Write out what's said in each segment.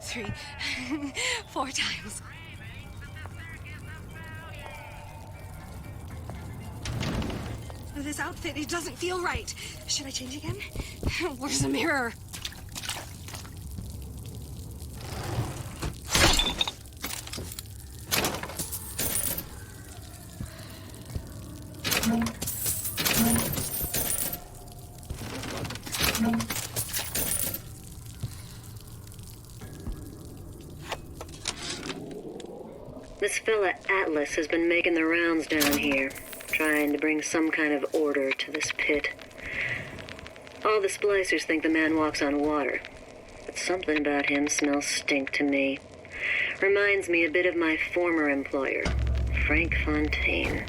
3, 4 times. This outfit, it doesn't feel right. Should I change again? Where's the mirror? This fella Atlas has been making the rounds down here, trying to bring some kind of order to this pit. All the splicers think the man walks on water, but something about him smells stink to me. Reminds me a bit of my former employer, Frank Fontaine.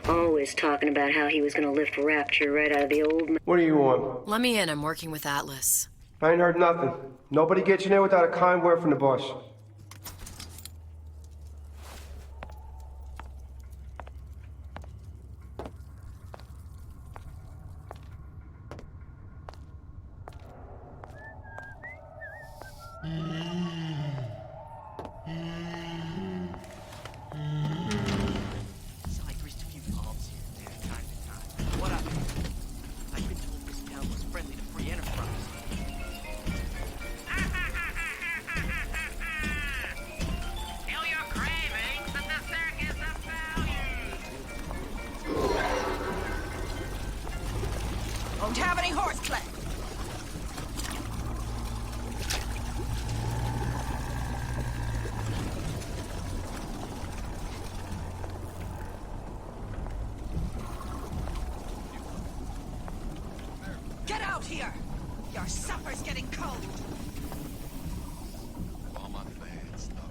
Always talking about how he was going to lift Rapture right out of the old... What do you want? Let me in. I'm working with Atlas. I ain't heard nothing. Nobody gets you in without a kind word from the boss. Don't have any horse clay. Get out here! Your supper's getting cold. All my bad stuff.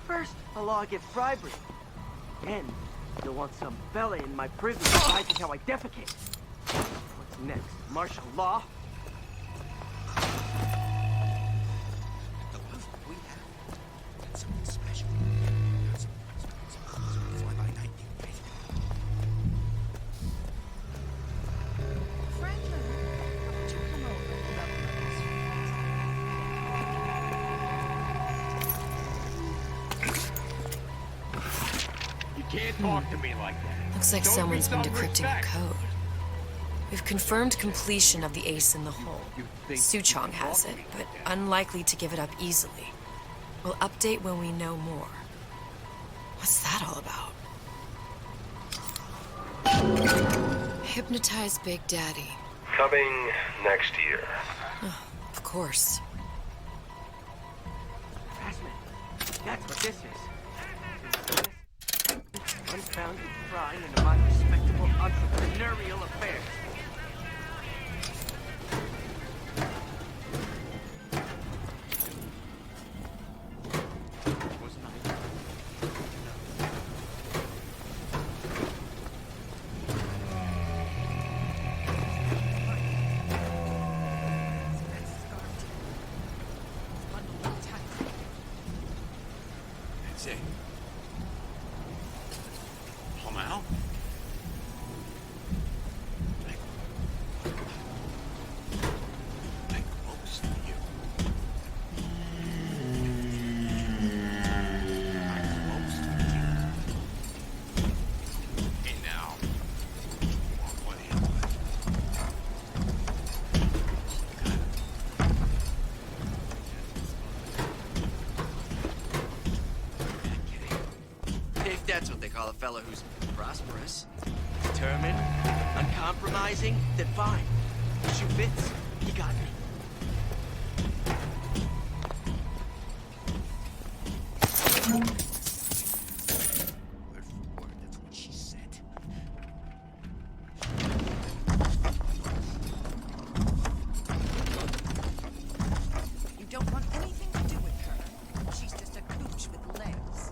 First, I'll get bribery. Then, you'll want some fella in my prison advising how I defecate. What's next? Martial law? The left we have. That's something special. Some fly-by-night thing. Franklin, why don't you come over and rub You can't talk to me like that. Looks like Don't someone's been be some decrypting a respect. code. We've confirmed completion of the ace in the hole. You think Suchong you can has talk it, to me but like that? unlikely to give it up easily. We'll update when we know more. What's that all about? Hypnotize Big Daddy. Coming next year. Of course. Harassment. That's what this is. Unfounded prying into my respectable entrepreneurial affairs. Wasn't I? That's it. Come out. Make close to you. Close to you. And now, what If that's what they call a fella who's prosperous, determined, uncompromising, then fine. Shoe fits, you got me. word for word, that's what she said. You don't want anything to do with her. She's just a cooch with legs.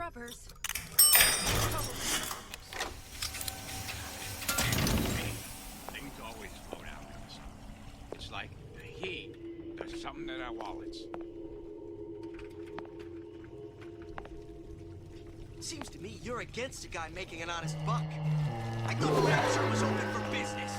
scrubbers. Things always float out of us. It's like the heat does something to our wallets. Seems to me you're against a guy making an honest buck. I thought Rapture was open for business.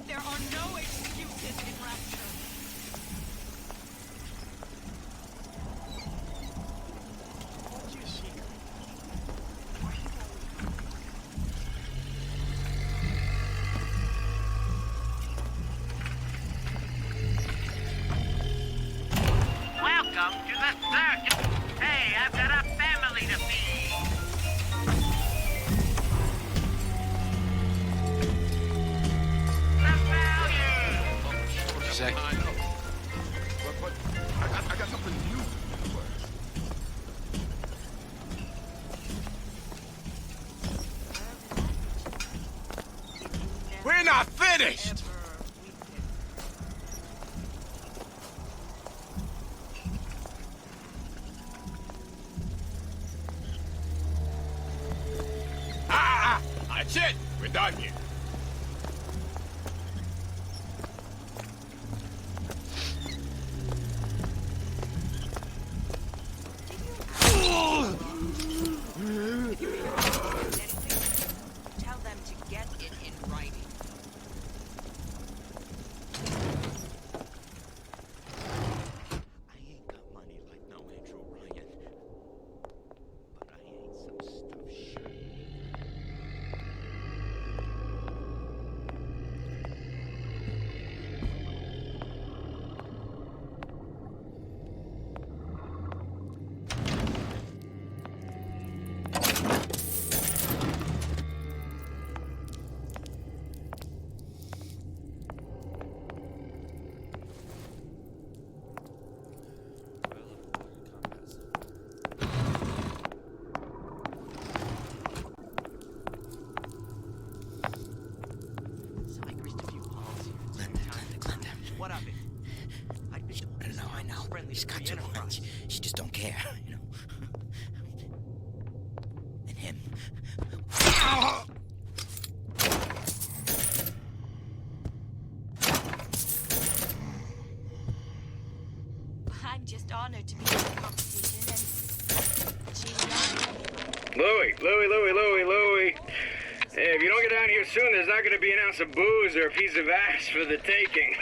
There are no excuses in Rapture. What's your secret? Welcome to the circus. Hey, I've got a family to feed. The value. Exactly. I know. But I got something new in the works. We're not finished! That's it! We're done here. Tell them to get it in writing. I ain't got money like no Andrew Ryan. But I ain't some stuff shit. So I greased a few palms here and Glenda. What of it? I'd been I know. friendly She's to got the your Enterprise. lunch. She just don't care, you know. And him. I'm just honored to be in the competition and Louie. Hey, if you don't get down here soon, there's not going to be an ounce of booze or a piece of ass for the taking.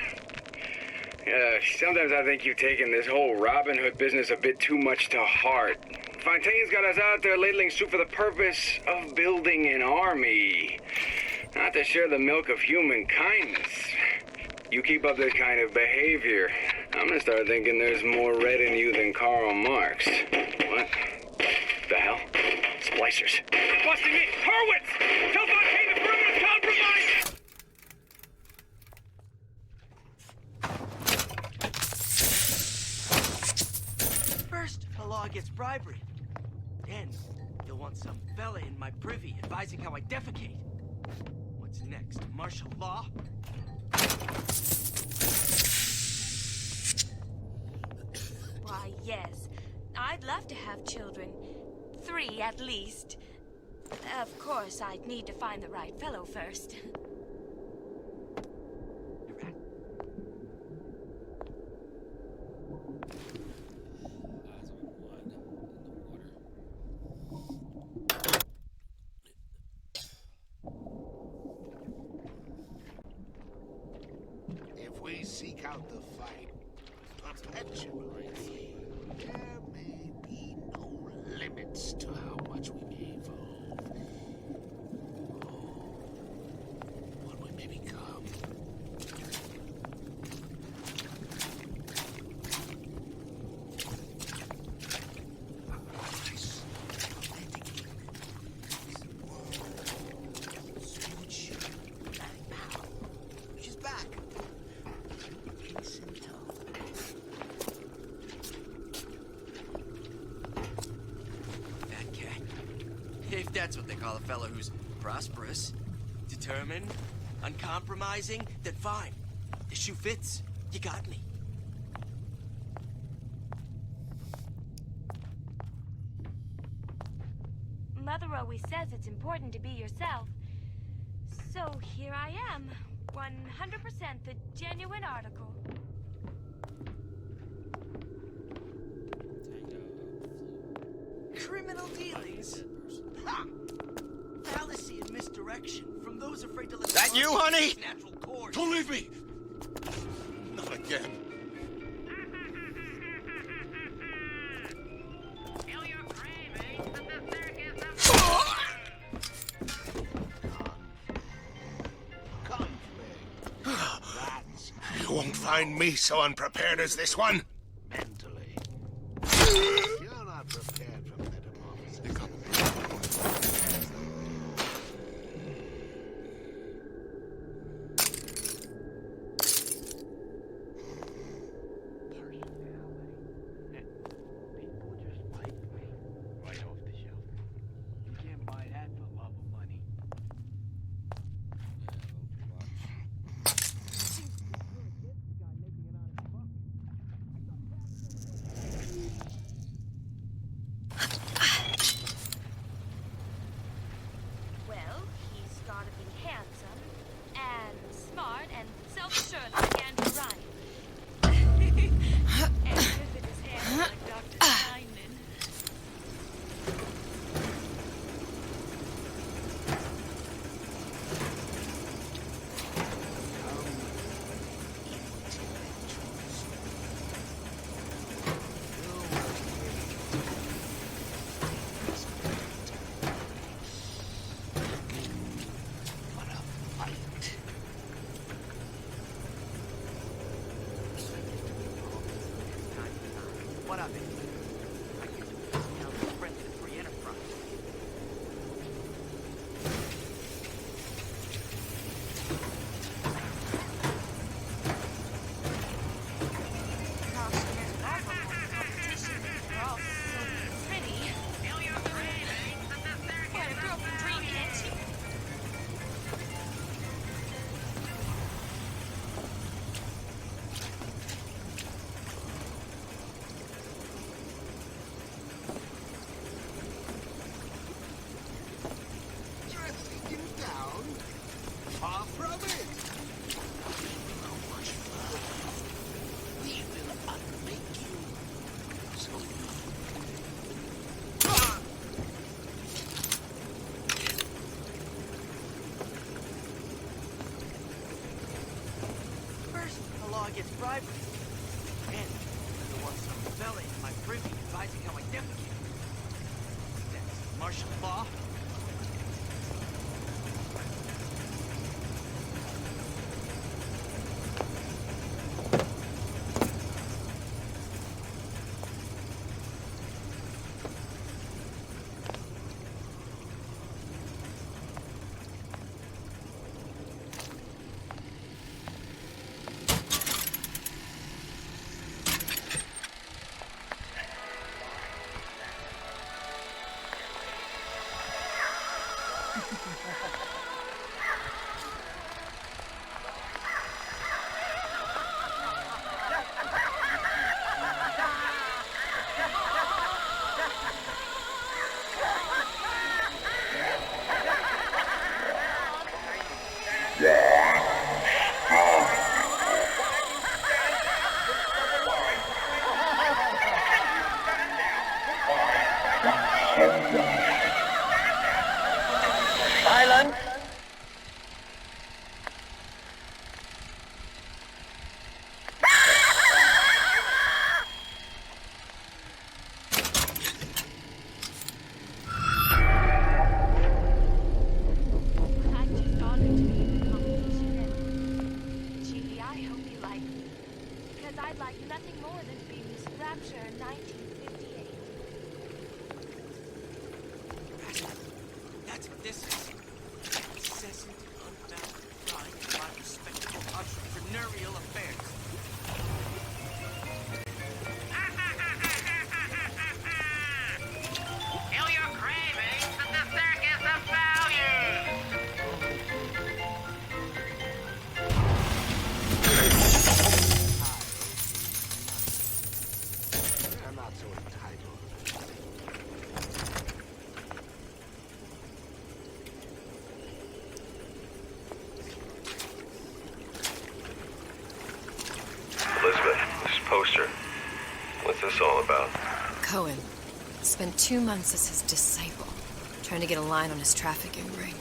Sometimes I think you've taken this whole Robin Hood business a bit too much to heart. Fontaine's got us out there ladling soup for the purpose of building an army, not to share the milk of human kindness. You keep up this kind of behavior, I'm gonna start thinking there's more red in you than Karl Marx. What the hell? Splicers. They're busting in! Hurwitz! Tell Fontaine the perimeter's compromised! First, a law against bribery. Then, you'll want some fella in my privy advising how I defecate. What's next? Martial law? why, yes. I'd love to have children. 3 at least. Of course, I'd need to find the right fellow first. we seek out the fight perpetually. There may be no limits to how much we may evolve. Oh, what we may become. She's back. Fat cat. If that's what they call a fella who's prosperous, determined, uncompromising, then fine. The shoe fits. You got me. Mother always says it's important to be yourself. So here I am, 100% the genuine article. Criminal dealings. Ha! Fallacy and misdirection from those afraid to let That you, honey? Natural course. Don't leave me! Not again. Kill your cravings at the circus of Conflict. You won't find me so unprepared as this one. Mentally. You're not prepared for metamorphosis. People just like me. Right off the shelf. You can't buy that for love of money. Well, he's gotta be handsome, and smart, and self-assured like Andrew Ryan. And good with his hair like Dr. Steinman. What a fight. What of it? I can do this now as president of free enterprise. Gosh, there's an awful lot of competition. They're all so pretty. Kill your cravings at the circus What a girl can dream, can't she? Dressing you down? Far from it. How much further? We will unmake you. So First, the law gets bribery. Then, there was some fella in my privy advising how I defecate. That's martial law. Cohen. Spent 2 months as his disciple, trying to get a line on his trafficking ring.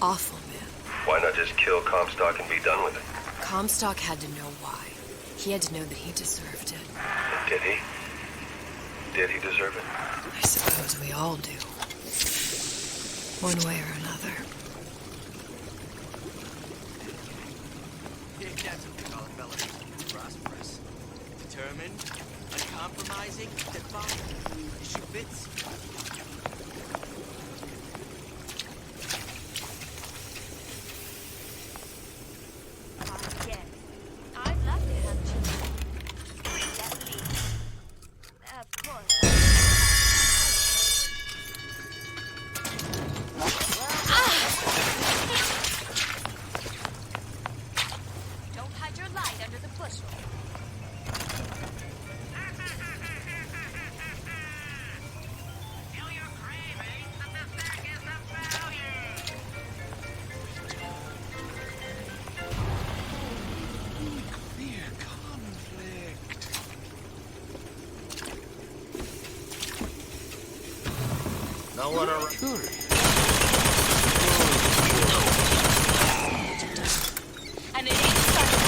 Awful man. Why not just kill Comstock and be done with it? Comstock had to know why. He had to know that he deserved it. Did he? Did he deserve it? I suppose we all do. One way or another. If that's what they call a fellow who's prosperous. Determined, uncompromising, defiant. The shoe fits. Why, yes. I'd love to have children. 3 at least. Of course. Don't hide your light under the bushel. Kill your cravings, and the sack is of value. Clear conflict. No one around. And it ain't starting.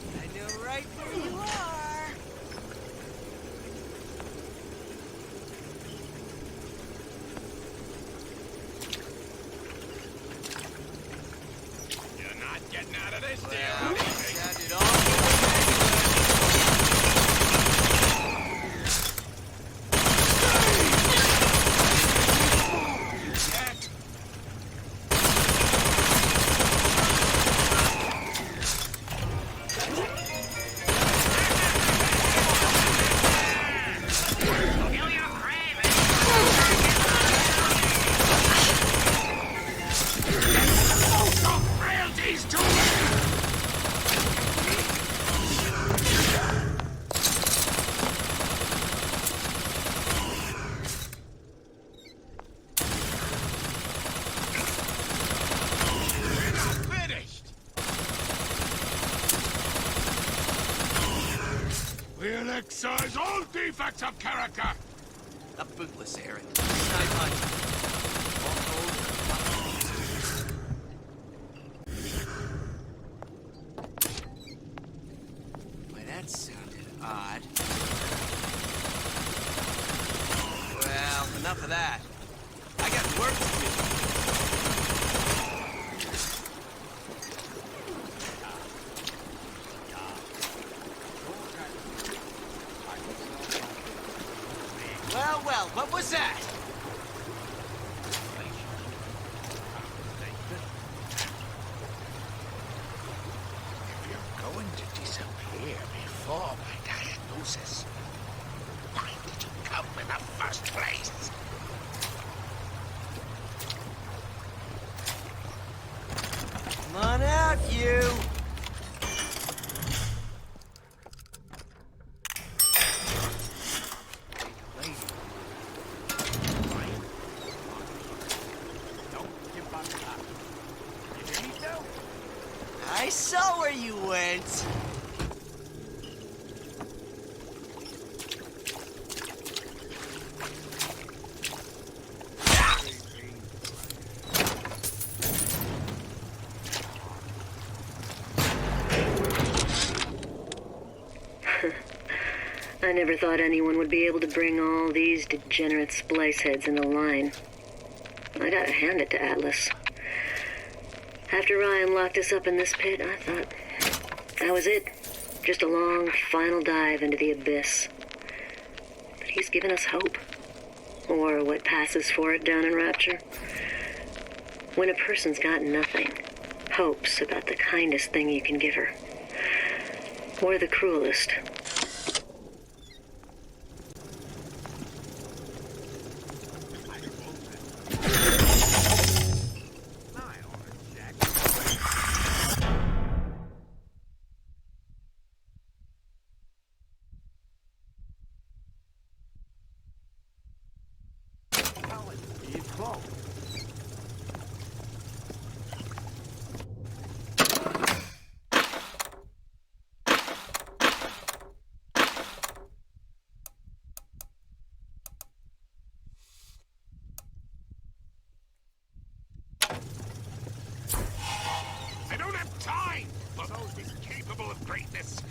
I know right where you are. You're not getting out of this deal. Well, sounded awful. Yet. Kill your cravings. Royalties to We're not finished. We'll excise all defects of character. A bootless errand. Snipe hunt. All told, why, that sounded odd. Well, enough of that. I got work to do. Well, what was that? If you're going to disappear before my diagnosis, why did you come in the first place? Come on out, you! Don't give up now. You hear me, Phil? I saw where you went. I never thought anyone would be able to bring all these degenerate splice heads in the line. I gotta hand it to Atlas. After Ryan locked us up in this pit, I thought that was it. Just a long, final dive into the abyss. But he's given us hope. Or what passes for it down in Rapture. When a person's got nothing, hope's about the kindest thing you can give her. Or the cruelest. for those incapable of greatness.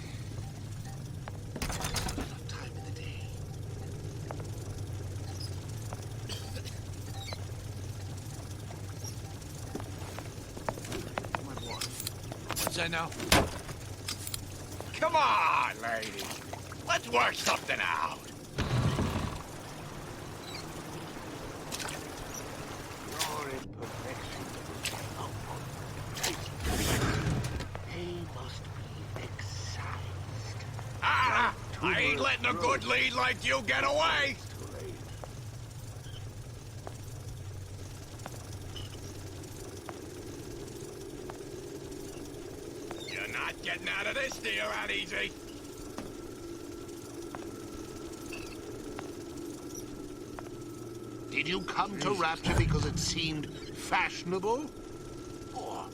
Not enough time in the day. What's that now? Come on, lady. Let's work something out. Your imperfection. They must be excised. Ah! I ain't letting a good lead like you get away! You're not getting out of this deal that easy. Did you come to Rapture because it seemed fashionable? Or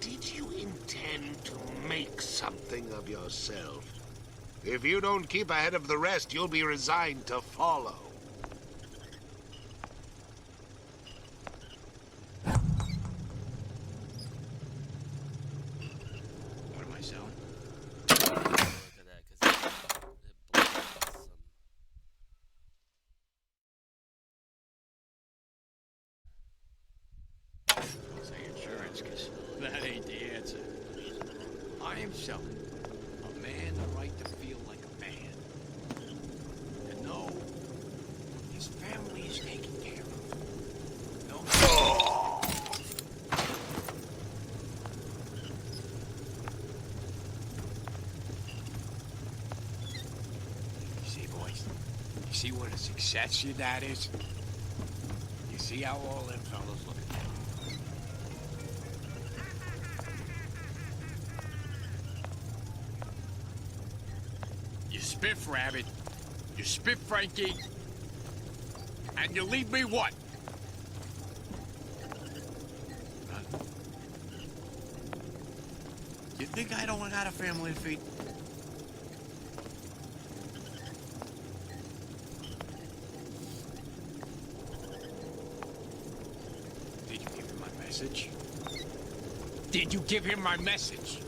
did you intend to make something of yourself? If you don't keep ahead of the rest, you'll be resigned to follow. What am I selling? Look at that, because it blocks some. I'll say insurance, because that ain't the answer. I am selling a man the right to feel like a man. And know his family is taken care of. No. You see, boys? You see what a success your dad is? You see how all them fellas look at him? You spiff Rabbit, you spiff Frankie, and you leave me what? None. You think I don't got a family to feed? Did you give him my message? Did you give him my message?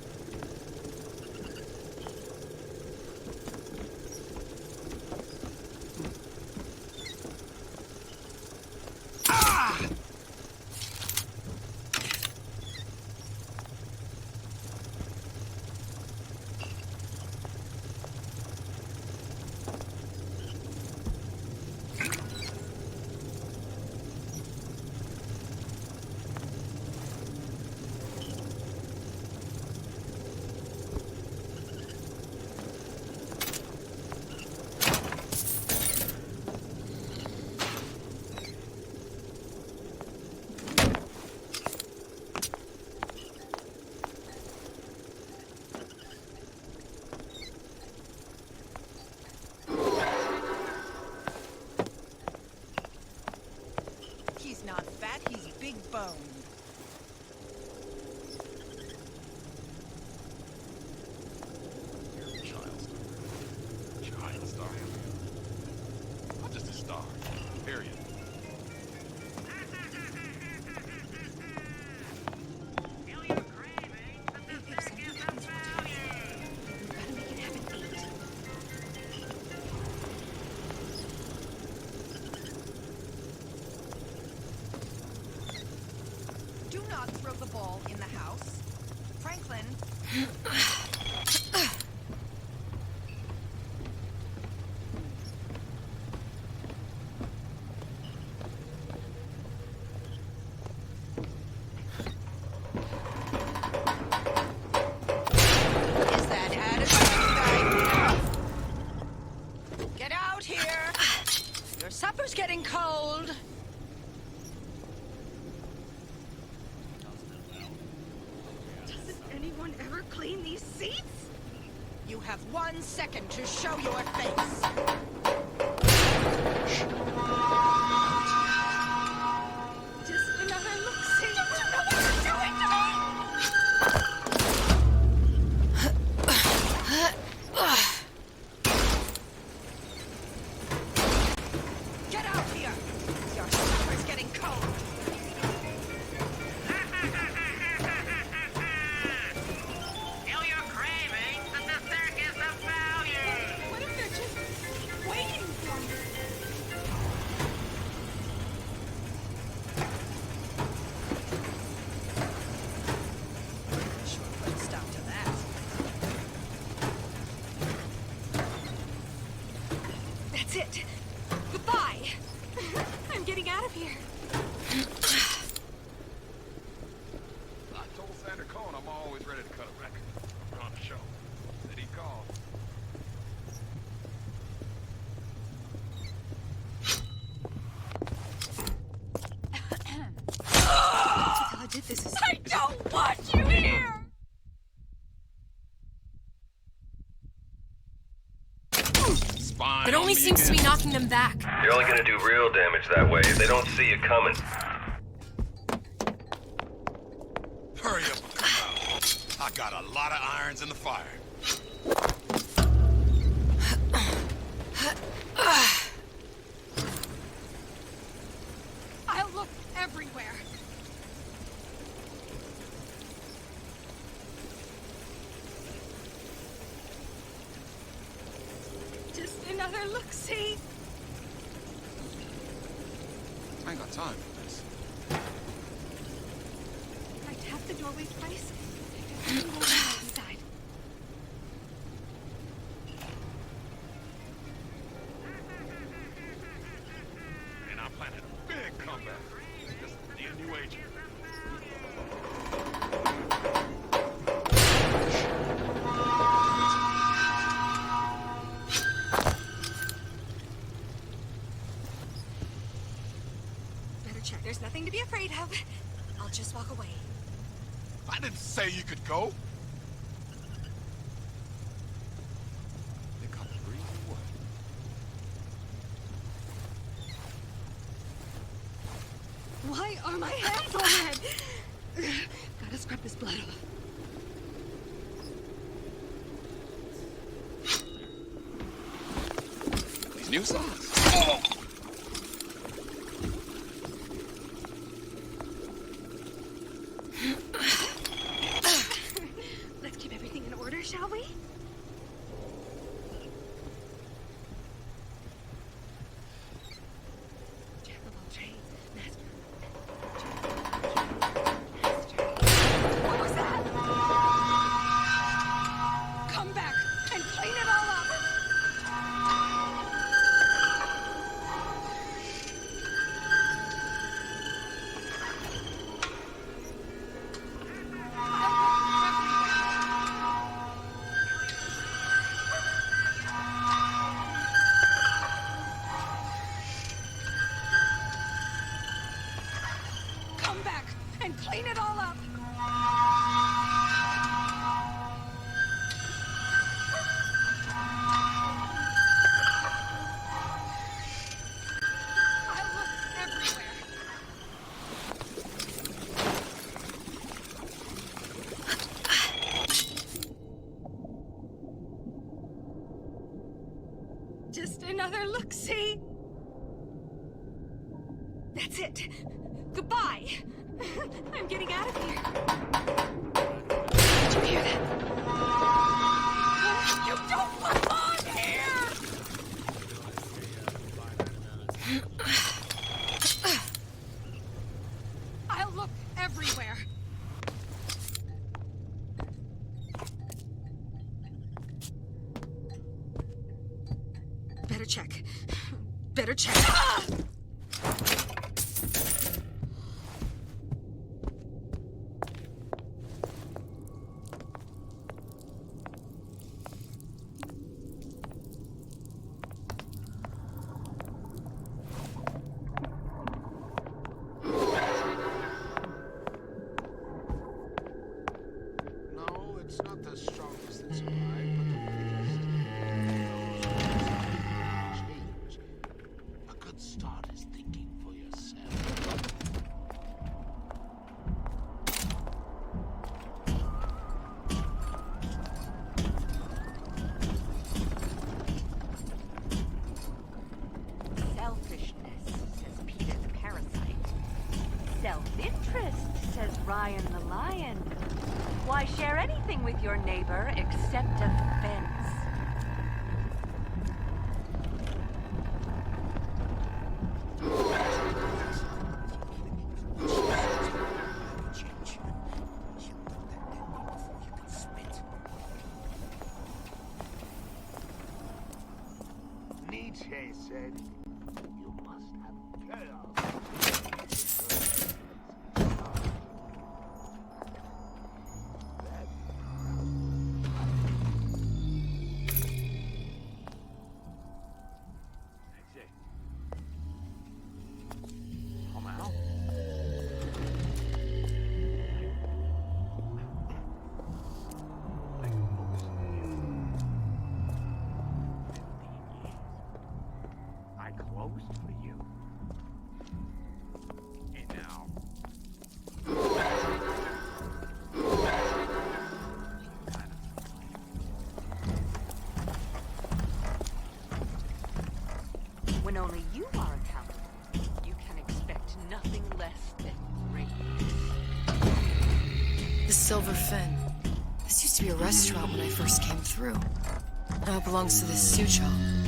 Not fat, he's big boned. You're a child star. Child star. I'm just a star. Period. Do not throw the ball in the house. Franklin. Is that attitude? Get out here. Your supper's getting cold. Anyone ever clean these seats? You have 1 second to show your face. Just another look-see. You don't know what you're doing to me! Get out here. Your supper's getting cold. spying It on only me seems to again? be knocking them back. You're only gonna do real damage that way. They don't see you coming. Hurry up and come out. I got a lot of irons in the fire. I'll look everywhere. Just another look-see. I ain't got time for this. I tapped the doorway twice. There's nothing going on inside. And I'm planning a big comeback. Just need a new agent. Better check. There's nothing to be afraid of. I'll just walk away. I didn't say you could go. Think I'm breathing what? Why are my hands all red? Gotta scrub this blood off. These new songs. Let's keep everything in order, shall we? Jack of all trades, master. What was that? Come back and clean it all up. Come back and clean it all up. I'll look everywhere. Just another look-see. That's it. Goodbye. I'm getting out of here. Did you hear that? You don't belong here! I'll look everywhere. Better check. Better check. Ah! No, it's not the strongest that survived, but the weakest. Change. A good start is thinking for yourself. Selfishness, says Peter the parasite. Self-interest, says Ryan the lion. Why share anything with your neighbor except a fence? Nietzsche said, you must have chaos. That's it. Come out. Silver Fin. This used to be a restaurant when I first came through. Now it belongs to this Suchong.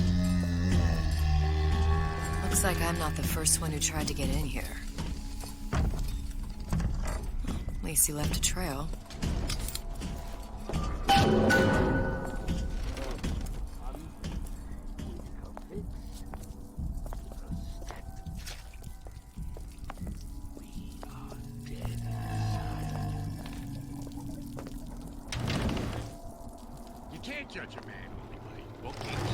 Looks like I'm not the first one who tried to get in here. At least he left a trail. You can't judge a man only by bookings.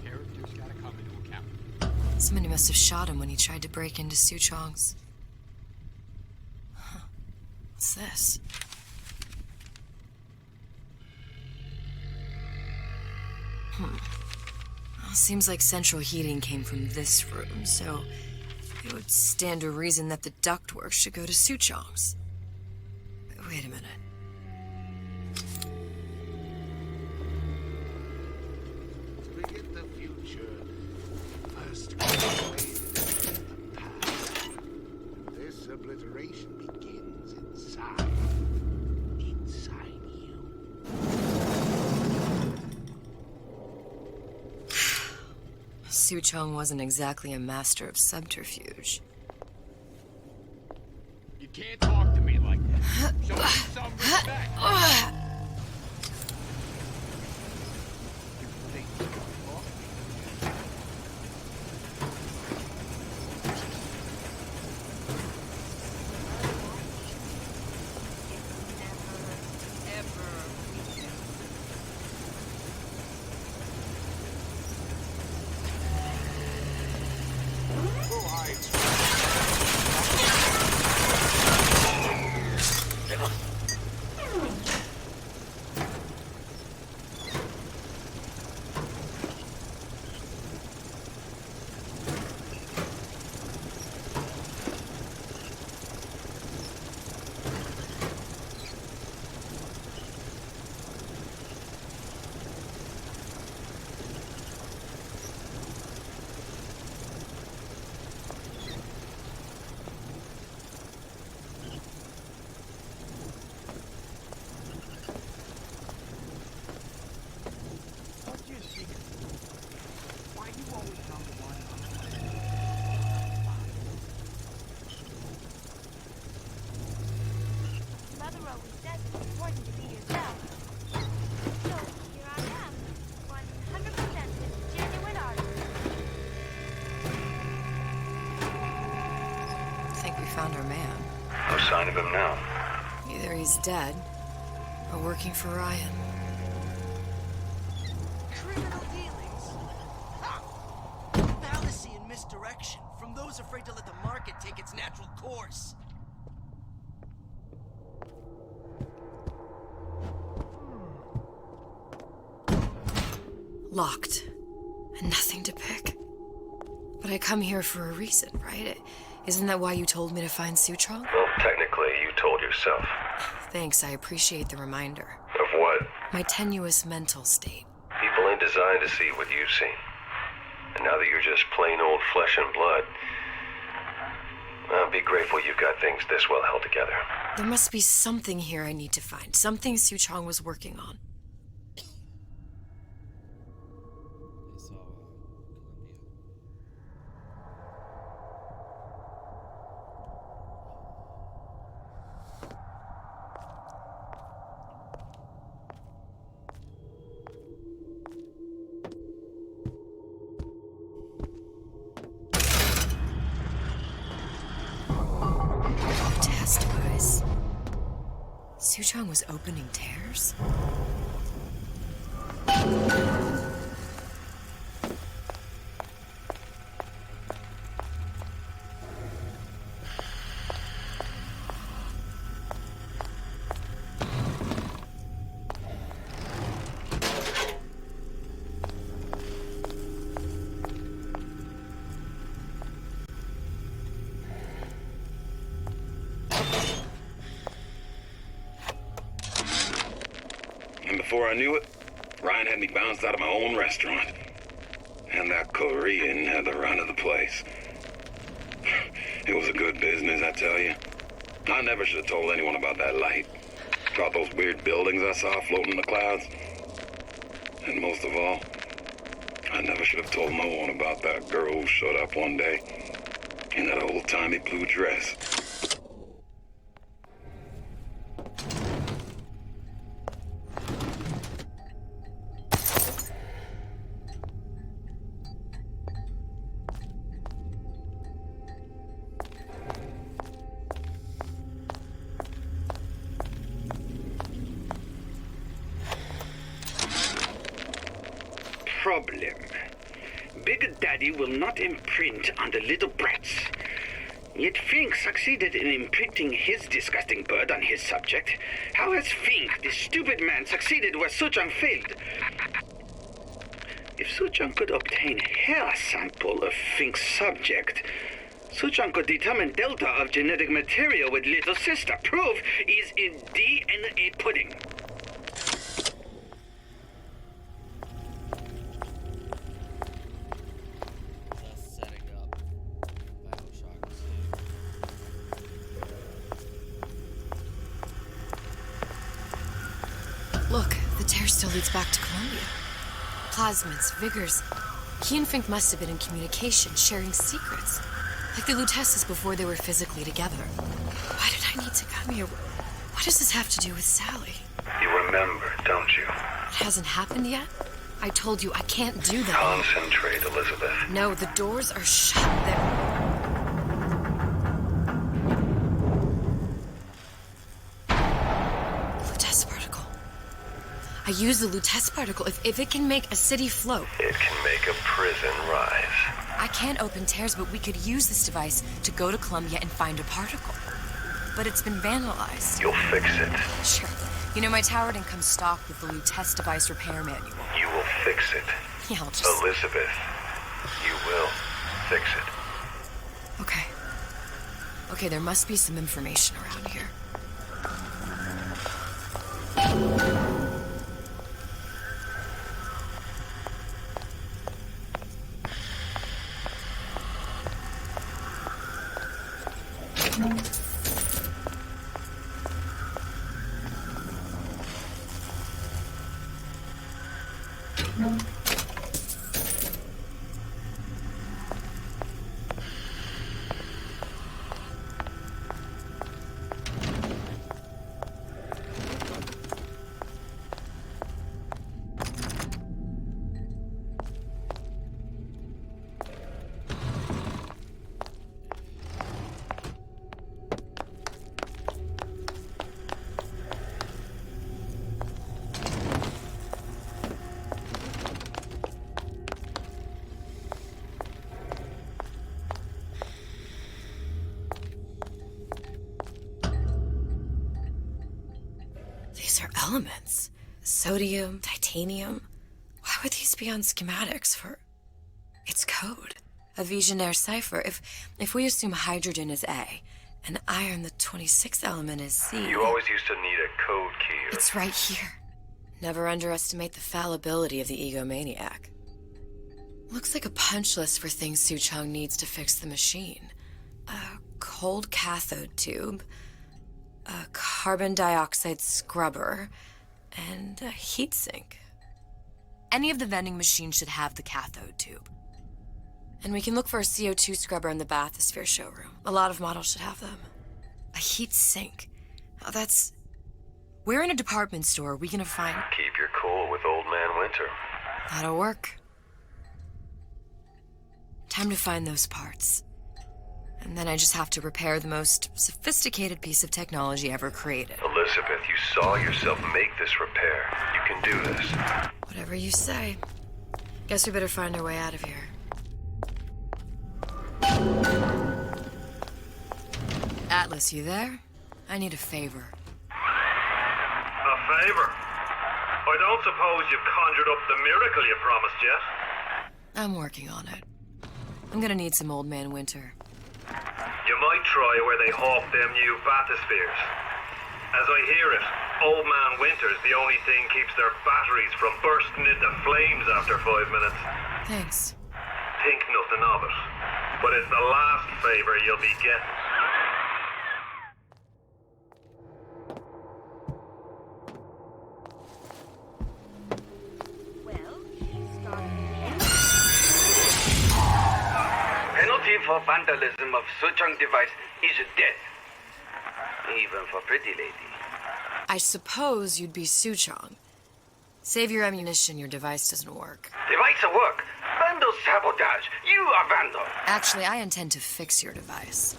Characters gotta come into account. Somebody must have shot him when he tried to break into Suchong's. Huh. What's this? Well, seems like central heating came from this room, so it would stand to reason that the ductwork should go to Suchong's. Wait a minute. Forget the future. First, the past. This obliteration begins inside. Inside you. Suchong wasn't exactly a master of subterfuge. You can't talk to me like that. Show me some respect. Mother always says it's important to be yourself. So here I am, 100% a genuine artist. I think we found our man. No sign of him now. Either he's dead, or working for Ryan. Criminal dealings? Ha! Fallacy and misdirection from those afraid to let the market take its natural course. Locked. And nothing to pick. But I come here for a reason, right? Isn't that why you told me to find Suchong? Well, technically, you told yourself. Thanks, I appreciate the reminder. Of what? My tenuous mental state. People ain't designed to see what you've seen. And now that you're just plain old flesh and blood, be grateful you've got things this well held together. There must be something here I need to find. Something Suchong was working on. Suchong was opening tears? And before I knew it, Ryan had me bounced out of my own restaurant. And that Korean had the run of the place. It was a good business, I tell you. I never should have told anyone about that light. Got those weird buildings I saw floating in the clouds. And most of all, I never should have told no one about that girl who showed up one day in that old-timey blue dress. Problem. Big Daddy will not imprint on the little brats. Yet Fink succeeded in imprinting his disgusting bird on his subject. How has Fink, this stupid man, succeeded where Suchong failed? If Suchong could obtain hair sample of Fink's subject, Suchong could determine delta of genetic material with little sister. Proof is in DNA pudding. Just setting up Bioshock 2. Look, the tear still leads back to Columbia. Plasmids, Vigors. He and Fink must have been in communication, sharing secrets. Like the Lutesses before they were physically together. Why did I need to come here? What does this have to do with Sally? You remember, don't you? It hasn't happened yet? I told you I can't do that. Concentrate, Elizabeth. No, the doors are shut. Lutece particle. I use the Lutece particle. If it can make a city float. It can make a prison rise. I can't open tears, but we could use this device to go to Columbia and find a particle. But it's been vandalized. You'll fix it. Sure. You know, my tower didn't come stocked with the Lutece device repair manual. You will fix it. Yeah, I'll just... Elizabeth, you will fix it. Okay. Okay, there must be some information around here. These are elements. Sodium, titanium. Why would these be on schematics for... It's code. A Visionaire cipher. If we assume hydrogen is A, and iron, the 26th element, is C... You always used to need a code key. It's right here. Never underestimate the fallibility of the egomaniac. Looks like a punch list for things Suchong needs to fix the machine. A cold cathode tube, a carbon dioxide scrubber, and a heatsink. Any of the vending machines should have the cathode tube. And we can look for a CO2 scrubber in the bathysphere showroom. A lot of models should have them. A heat sink. Oh, that's... Where in a department store are we gonna find... Keep your cool with Old Man Winter. That'll work. Time to find those parts. And then I just have to repair the most sophisticated piece of technology ever created. Elizabeth, you saw yourself make this repair. You can do this. Whatever you say. Guess we better find our way out of here. Atlas, you there? I need a favor. A favor? I don't suppose you've conjured up the miracle you promised yet? I'm working on it. I'm gonna need some Old Man Winter. You might try where they hawk them new bathyspheres. As I hear it, Old Man Winter's the only thing keeps their batteries from bursting into flames after 5 minutes. Thanks. Think nothing of it. But it's the last favor you'll be getting. for vandalism of Suchong device is death. Even for pretty lady. I suppose you'd be Suchong. Save your ammunition, your device doesn't work. Device work. Vandal sabotage. You are vandal. Actually, I intend to fix your device.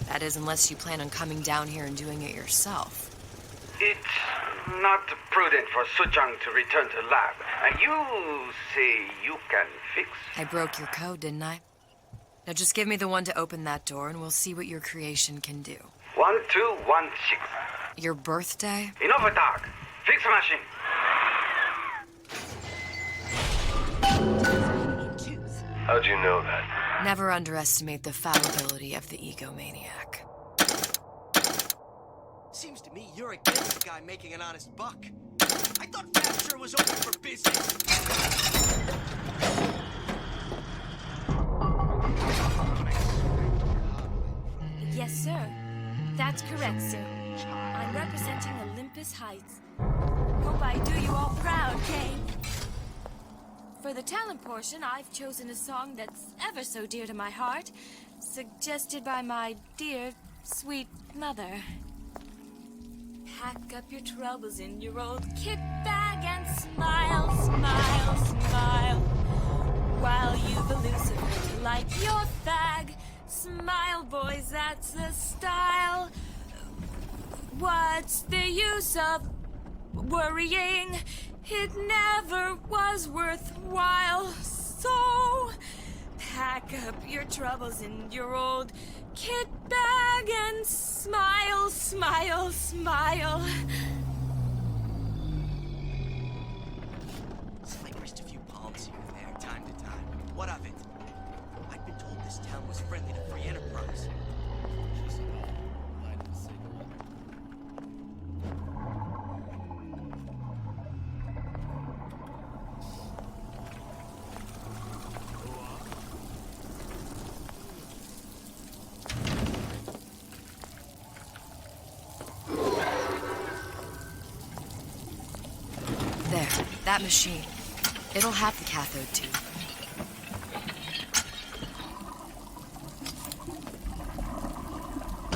That is, unless you plan on coming down here and doing it yourself. It's not prudent for Suchong to return to lab. You say you can fix? I broke your code, didn't I? Now just give me the one to open that door and we'll see what your creation can do. 1216. Your birthday? Enough talk. Fix machine. How'd you know that? Never underestimate the fallibility of the egomaniac. Seems to me you're against the guy making an honest buck. I thought Rapture was open for business. Yes, sir. That's correct, sir. I'm representing Olympus Heights. Hope I do you all proud, Kay. For the talent portion, I've chosen a song that's ever so dear to my heart, suggested by my dear, sweet mother. Pack up your troubles in your old kit bag and smile, smile, smile. While you've a Lucifer to light your fag. Smile, boys, that's the style. What's the use of worrying? It never was worthwhile. So, pack up your troubles in your old kit bag and smile, smile, smile. Slight wrist a few palms here and there, time to time. What of it? I've been told this town was friendly to free enterprise. There, that machine. It'll have the cathode tube.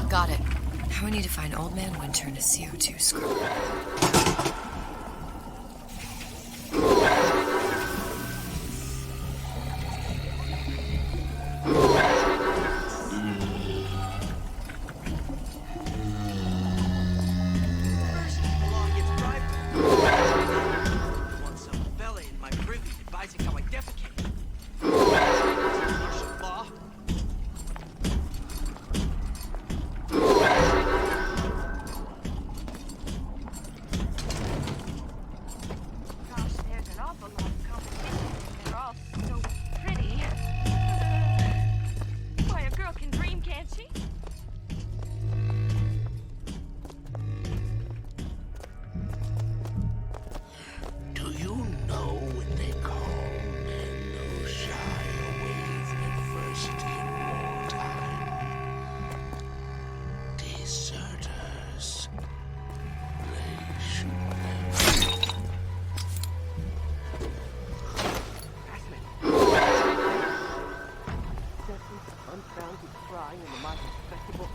Got it. Now we need to find Old Man Winter and a CO2 scrubber.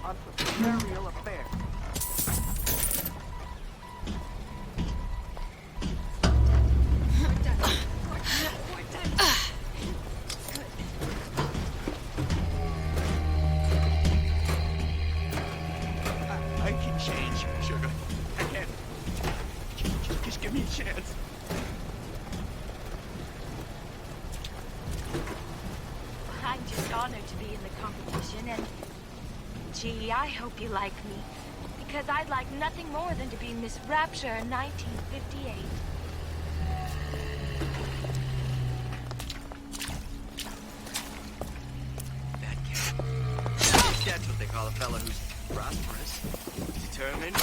Entrepreneurial affair. I can change, sugar. I can. Just give me a chance. I'm just honored to be in the competition, and gee, I hope you like me, because I'd like nothing more than to be Miss Rapture in 1958. That's what they call a fella who's prosperous, determined,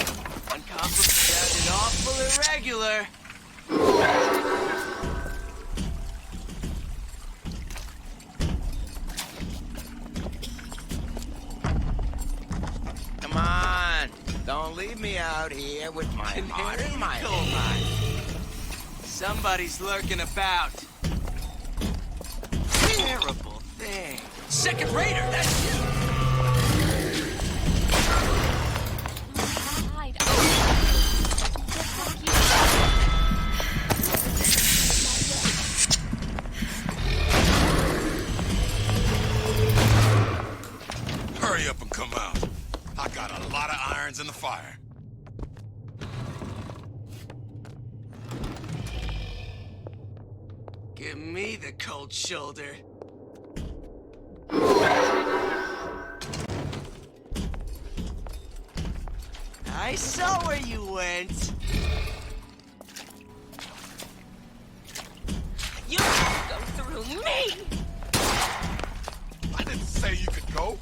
uncompromised, and awful irregular. Come on, don't leave me out here with my heart in my hand. Somebody's lurking about. Terrible thing. Second Raider, that's you! Hide. Hurry up and come out. I got a lot of irons in the fire. Give me the cold shoulder. I saw where you went. You have to go through me! I didn't say you could go.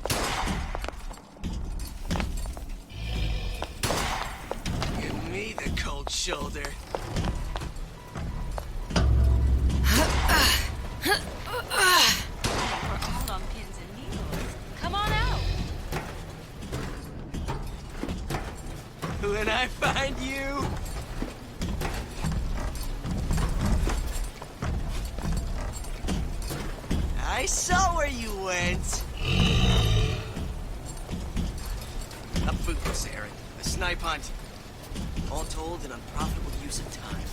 Give me the cold shoulder. We're all on pins and needles. Come on out! When I find you... I saw where you went. A bootless errand, a snipe hunt. All told, an unprofitable use of time.